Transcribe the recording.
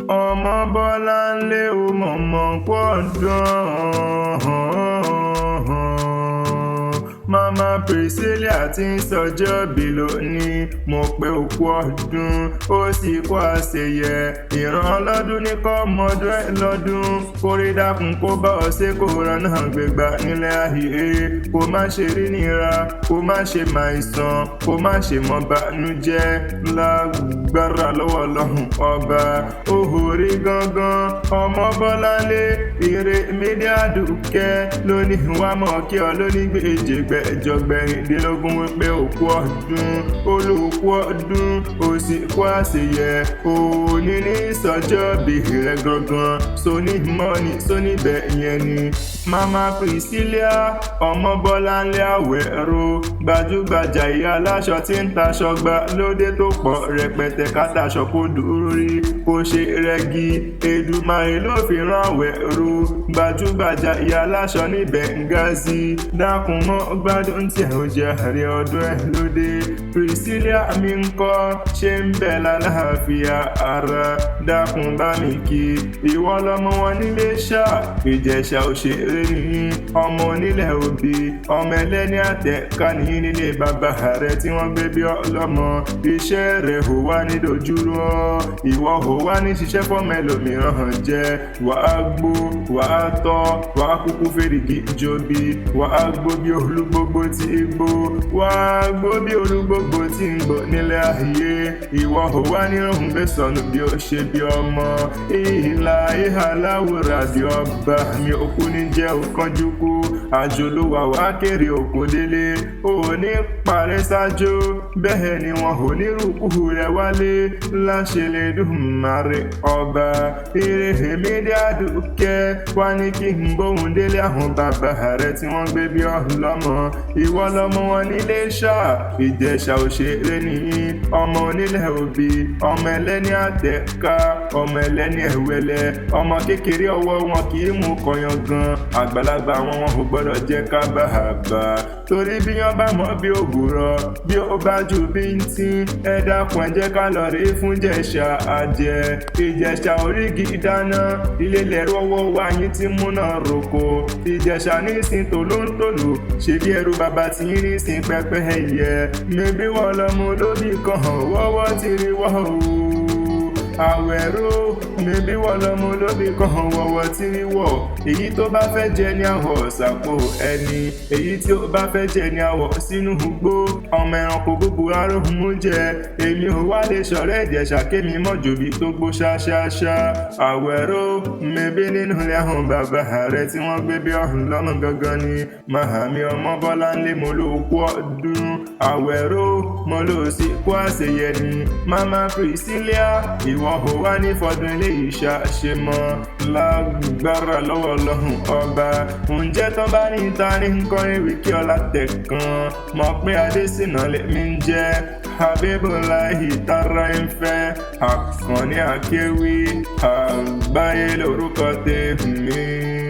ọmọ Bọ́láńlé ó mọ̀mọ́ pọ̀dán. Mama Priscilla ti ń sọjọ́bí lónìí, mo pé ó kú ọdún, ó sì kú àṣeyẹ. Ìran lọ́dún ní kọ́ mọ́dún ẹ̀ lọ́dún, kórè dákun kó bá ọ ṣe kó rọ́nà gbégbá nílẹ̀ ayé. Kó má ṣe rí nira, kó má ṣe máìsàn, kó má ṣe mọ́ bànújẹ́. Lágbára lọ́wọ́ Ọlọ́run ọba, òhòrí gangan ọmọ Bọ́láńlé, ire mídíà dùkẹ́ lónìí wá mọ̀ kí ọ lónìí gbèjègbè ẹjọgbẹ̀rìndínlógún wípé òkú ọdún, olóòkú ọdún, ó sì kú àṣeyẹ. Òní ní ìsọjọ́bí rẹ̀ gangan, sóní mọ́ni sóníbẹ̀ yẹn ni. Mama Priscilla ọmọ Bọ́láńlé Àwẹ̀rò, gbajúgbajà ìyá aláṣọ tí ń taṣọ gbà lóde tó pọ̀ rẹpẹtẹ, kátàṣọ kó dúró rí kó ṣe rẹ́gí. Èdùmàrè ló fi rán Àwẹ̀rò, gbajúgbajà ìyá aláṣọ ní Benghazi. Dákun mọ́ gbádùn tí ẹ̀ ò jẹ́ àrí ọdún ẹ̀ lóde. Priscilla mi ń kọ́ ṣe ń bẹ̀ lálàáfíà ara, dákun bá mi kí. Ìwọ lọmọ wọn ní Ilesha, Ìjẹ̀ṣà òṣèré ní ọmọ onílẹ̀ òbí, ọmọ ẹlẹ́ni àtẹ̀ká ní nílé bàbá rẹ̀ tí wọ́n gbé bí ọlọ́mọ. Iṣẹ́ rẹ̀ ò wá ní dojúrú ọ́, ìwọ ò wá ní ṣiṣẹ́ fọ́mọ ẹlòmíràn hàn jẹ́. Wàá gbó, wàá tọ́, wàá kúkú fèrègì jobi, wàá gbó bí olúgbogbo tí ń gbó, wàá gbó bí olúgbogbo tí ń gbó nílẹ̀ ayé. Ìwọ ò wá ní ròhùn gbé sọnù bí ó ṣe bí ọmọ. Ìlà ìhà láwùrà bí ọba mi òkú ní jẹ́ òkànjú kú, àjò ló wà wá kéré òkú délé. Ò ní parẹ́ sájò, bẹ́ẹ̀ ni wọn ò ní rúkú rẹ̀ wálé. Láṣẹ Elédùmarè ọba, ire mídíà dùkẹ́ wá ní kí n bóhun délé àwọn bàbá rẹ̀ tí wọ́n gbé bí ọlọ́mọ. Ìwọ lọmọ wọn ní Ilesha, Ìjẹ̀ṣà òṣèré nìyí, ọmọ onílẹ̀ òbí, ọmọ ẹlẹ́ni àtẹ̀ká, ọmọ ẹlẹ́ni ẹ̀wẹ̀lẹ̀. Ọmọ kékeré ọwọ́ wọn kì í mú kọyan gan, àgbàlagbà wọn ò gbọ́dọ̀ jẹ́ kábàábà. Torí bí wọ́n bá mọ̀ bí òwúrọ̀, bí ó bá ju bíntín, ẹ dákun ẹ jẹ́ ká lọ rí fún Ìjẹ̀ṣà àjẹ. Ìjẹ̀ṣà Oriki dáná, ilé lẹ́rú ọwọ́ wa yín ti múná roko. Ìjẹ̀ṣà ní ìsìn tòlóńtòló, ṣe bí ẹrú bàbá tí ń rí sin pẹ́pẹ́ ẹ̀yẹ. Mẹ́bí wọ́n lọ́mọ lóbì kan wọ́wọ́ ti rí wọ́ o. Àwẹ̀rò, mẹ́bí wọ́n lọ́mọ lóbì kan wọ́wọ́ tí rí wọ̀. Èyí tó bá fẹ́ jẹ ní àwọ̀ ṣàpò ẹni, èyí tí ó bá fẹ́ jẹ ní àwọ̀ sínú igbó. Ọmọ ẹranko búburú aróhùn jẹ, èmi ò wá lè ṣọ̀rẹ́ Ìjẹ̀ṣà kémi mọ́jòbí tó gbó ṣáṣáṣá. Àwẹ̀rò, mẹ́bí nínú ilé àwọn bàbá rẹ̀ tí wọ́n gbé bí ọ̀hún lọ́mọ gangan ni. Màhàmí ọmọ Bọ́láńlé mo ló kú ọdún. Àwẹ̀rò, mo ló sì kú àṣeyẹ ni. Mama Priscilla, ìwọ ò wá ní fọdún ilé ìṣà ṣe mọ́. Lágbára lọ́wọ́ Ọlọ́run ọba, ǹjẹ́ tán bá ní ta ní kọrin wíkí ọlá tẹ̀kan. Mọ̀ pé Adésínà lèmi ń jẹ́, Habibulahi tara ń fẹ́. Akanni Akewi Agbaye lórúkọ tèmi.